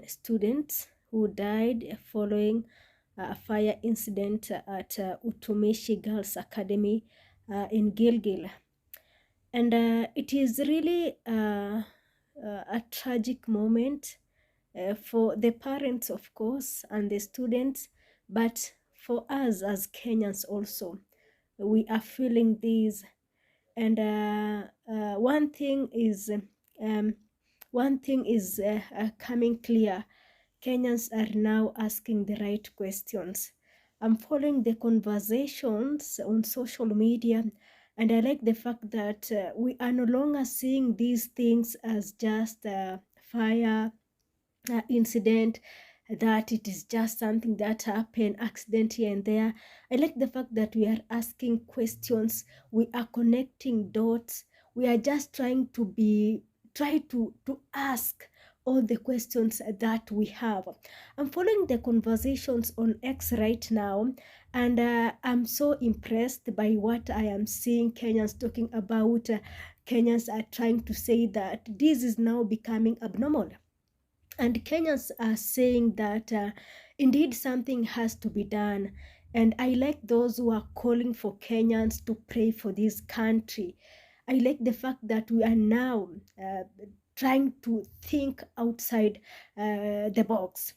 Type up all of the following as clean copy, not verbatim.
students who died following a fire incident at UTUMISHI Girls Academy in Gilgil. And it is really a tragic moment for the parents, of course, and the students, but for us as Kenyans also. We are feeling this. And one thing is coming clear. Kenyans are now asking the right questions. I'm following the conversations on social media, and I like the fact that we are no longer seeing these things as just a fire incident, that it is just something that happened, accident here and there. I like the fact that we are asking questions, we are connecting dots, we are just trying to ask all the questions that we have. I'm following the conversations on X right now, and I'm so impressed by what I am seeing Kenyans talking about. Kenyans are trying to say that this is now becoming abnormal. And Kenyans are saying that indeed something has to be done. And I like those who are calling for Kenyans to pray for this country. I like the fact that we are now trying to think outside the box.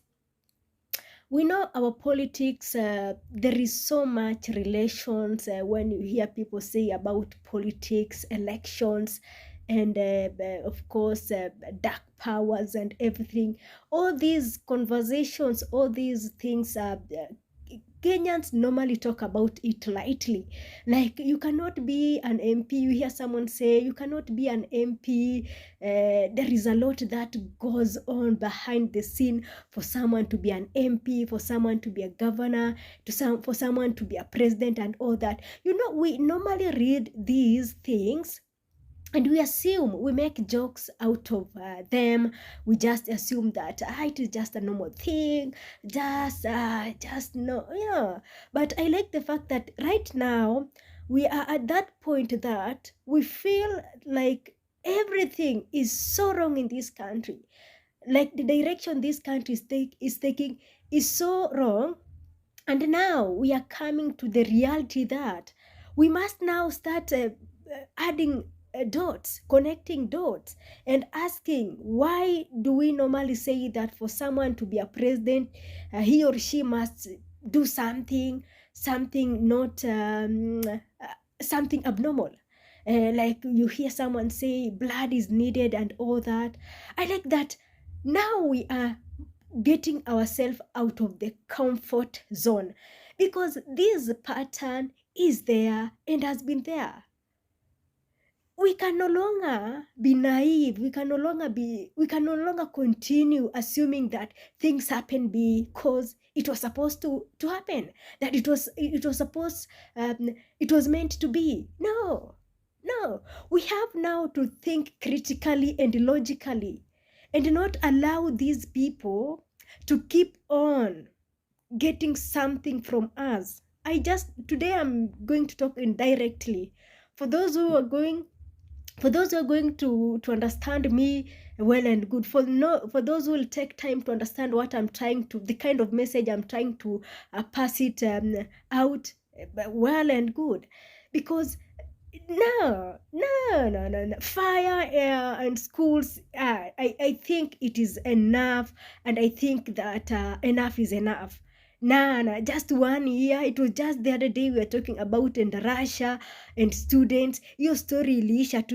We know our politics, there is so much relations when you hear people say about politics, elections, and of course, dark powers and everything. All these conversations, all these things Kenyans normally talk about it lightly. Like, you cannot be an MP. You hear someone say, you cannot be an MP. There is a lot that goes on behind the scene for someone to be an MP, for someone to be a governor, for someone to be a president and all that. You know, we normally read these things and we assume, we make jokes out of them. We just assume that it is just a normal thing, just no, yeah. But I like the fact that right now we are at that point that we feel like everything is so wrong in this country. Like, the direction this country is taking is so wrong. And now we are coming to the reality that we must now start adding dots, connecting dots, and asking, why do we normally say that for someone to be a president, he or she must do something not something abnormal? Like, you hear someone say blood is needed and all that. I like that now we are getting ourselves out of the comfort zone, because this pattern is there and has been there. We can no longer be naive. We can no longer continue assuming that things happen because it was supposed to happen, that it was supposed, it was meant to be. No, we have now to think critically and logically, and not allow these people to keep on getting something from us. Today I'm going to talk indirectly. For those who are going to understand me, well and good. For those who will take time to understand what I'm trying to, the kind of message I'm trying to pass it out, well and good. Because no, fire, air, and schools, I think it is enough, and I think that enough is enough. Just 1 year. It was just the other day we were talking about in Russia and students. Your story iliisha tu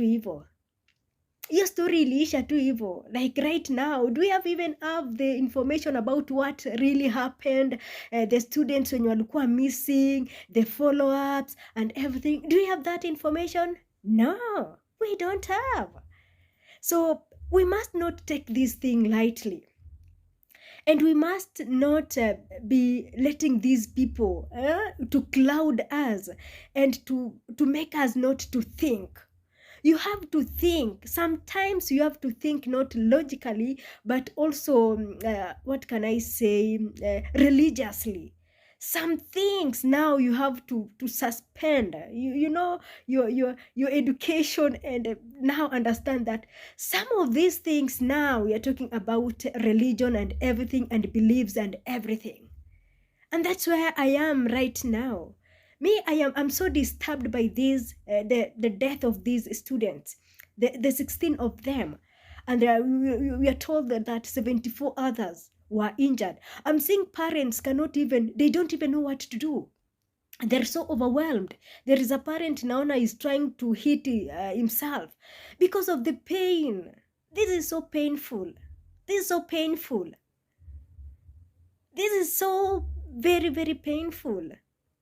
hivyo. Like, right now, do we even have the information about what really happened? The students when walikuwa missing, the follow-ups and everything. Do we have that information? No, we don't have. So we must not take this thing lightly. And we must not be letting these people to cloud us and to make us not to think. You have to think. Sometimes you have to think not logically, but also, what can I say, religiously. Some things now you have to suspend, you know, your education, and now understand that some of these things now we are talking about religion and everything and beliefs and everything. And that's where I am right now. Me, I'm so disturbed by this, the death of these students, the 16 of them. And we are told that 74 others were injured. I'm seeing parents they don't even know what to do. They're so overwhelmed. There is a parent now is trying to hit himself because of the pain. This is so painful. This is so painful. This is so very, very painful.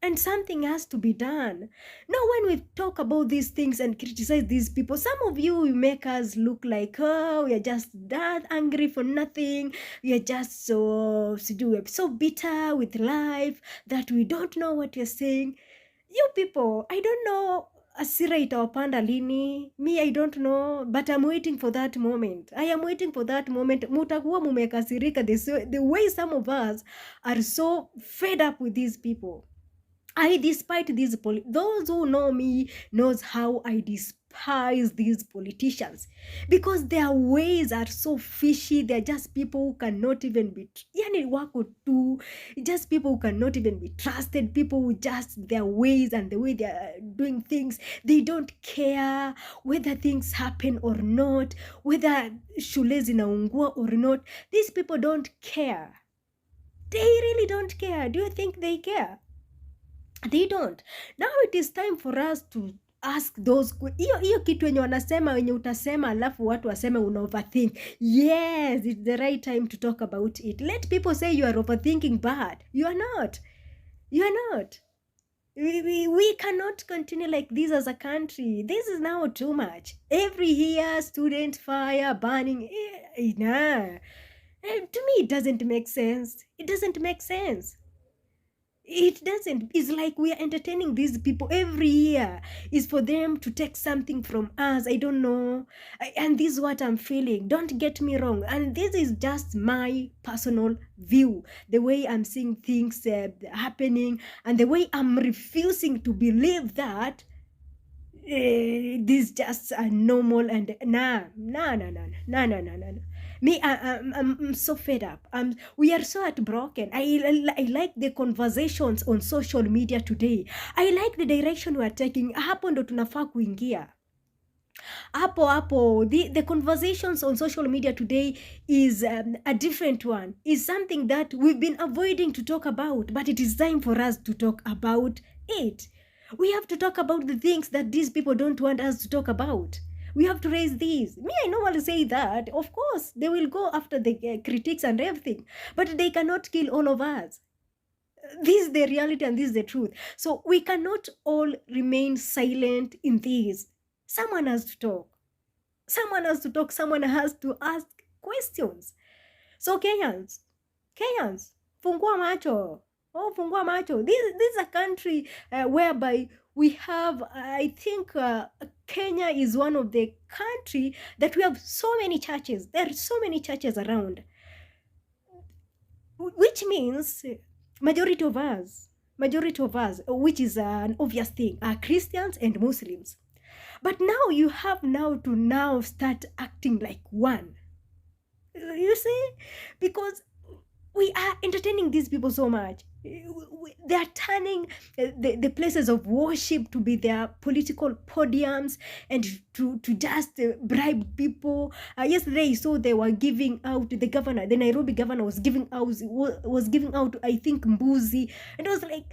And something has to be done. Now, when we talk about these things and criticize these people, some of you make us look like, oh, we are just that angry for nothing. We are just so bitter with life that we don't know what you're saying. You people, I don't know. Asira itawapanda lini. Me, I don't know, but I'm waiting for that moment. I am waiting for that moment. Mutakuwa mumekasirika the way some of us are so fed up with these people. Despite these those who know me knows how I despise these politicians, because their ways are so fishy. They're just people who cannot even be, just people who cannot even be trusted. People who just their ways and the way they are doing things, they don't care whether things happen or not, whether shule zinaungua or not. These people don't care. They really don't care. Do you think they care? They don't. Now it is time for us to ask those, hiyo kitu wenye wanasema, wenye utasema alafu watu waseme una overthink. Yes, it's the right time to talk about it. Let people say you are overthinking bad. You are not. You are not. We cannot continue like this as a country. This is now too much. Every year, student fire, burning. Nah. To me, it doesn't make sense. It doesn't make sense. It doesn't. It's like we are entertaining these people every year. Is for them to take something from us. I don't know. And this is what I'm feeling. Don't get me wrong. And this is just my personal view. The way I'm seeing things happening, and the way I'm refusing to believe that this just a normal and no. Me, I'm so fed up. We are so heartbroken. I like the conversations on social media today. I like the direction we are taking. Hapo ndo tunafaa kuingia. Hapo, the conversations on social media today is a different one. Is something that we've been avoiding to talk about, but it is time for us to talk about it. We have to talk about the things that these people don't want us to talk about. We have to raise these. Me, I normally say that, of course, they will go after the critics and everything, but they cannot kill all of us. This is the reality and this is the truth. So we cannot all remain silent in this. Someone has to talk. Someone has to talk. Someone has to ask questions. So Kenyans, fungua macho. Oh, fungua macho. This is a country whereby we have, I think Kenya is one of the country that we have so many churches. There are so many churches around, which means majority of us, which is an obvious thing, are Christians and Muslims. But now you have to start acting like one. You see? Because we are entertaining these people so much. They are turning the places of worship to be their political podiums and to just bribe people. Yesterday I saw they were giving out, the Nairobi governor was giving out I think mbuzi, and I was like,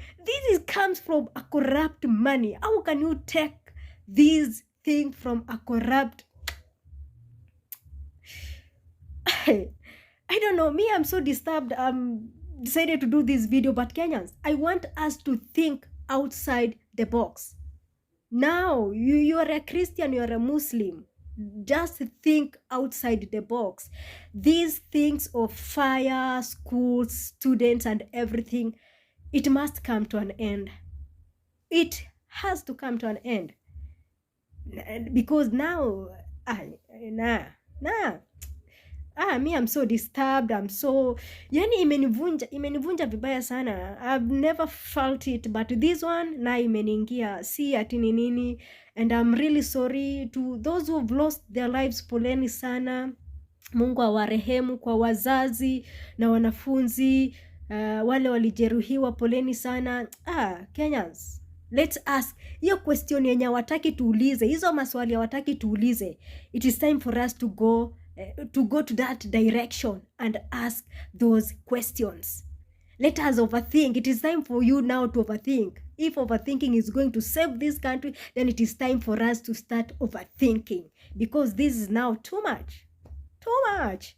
comes from a corrupt money. How can you take this thing from a corrupt I don't know. Me, I'm so disturbed. Decided to do this video, but Kenyans, I want us to think outside the box. Now, you are a Christian, you are a Muslim. Just think outside the box. These things of fire, schools, students, and everything, it must come to an end. It has to come to an end. Because now, Me I'm so disturbed, I'm so, yani imenivunja vibaya sana. I've never felt it, but this one na imeniingia, si ati ni nini. And I'm really sorry to those who have lost their lives. Poleni sana, Mungu awarehemu. Kwa wazazi na wanafunzi wale walijeruhiwa, poleni sana. Kenyans, let's ask hiyo question yenye hawataki tuulize, hizo maswali hawataki tuulize. It is time for us to go to that direction and ask those questions. Let us overthink. It is time for you now to overthink. If overthinking is going to save this country, then it is time for us to start overthinking, because this is now too much. Too much.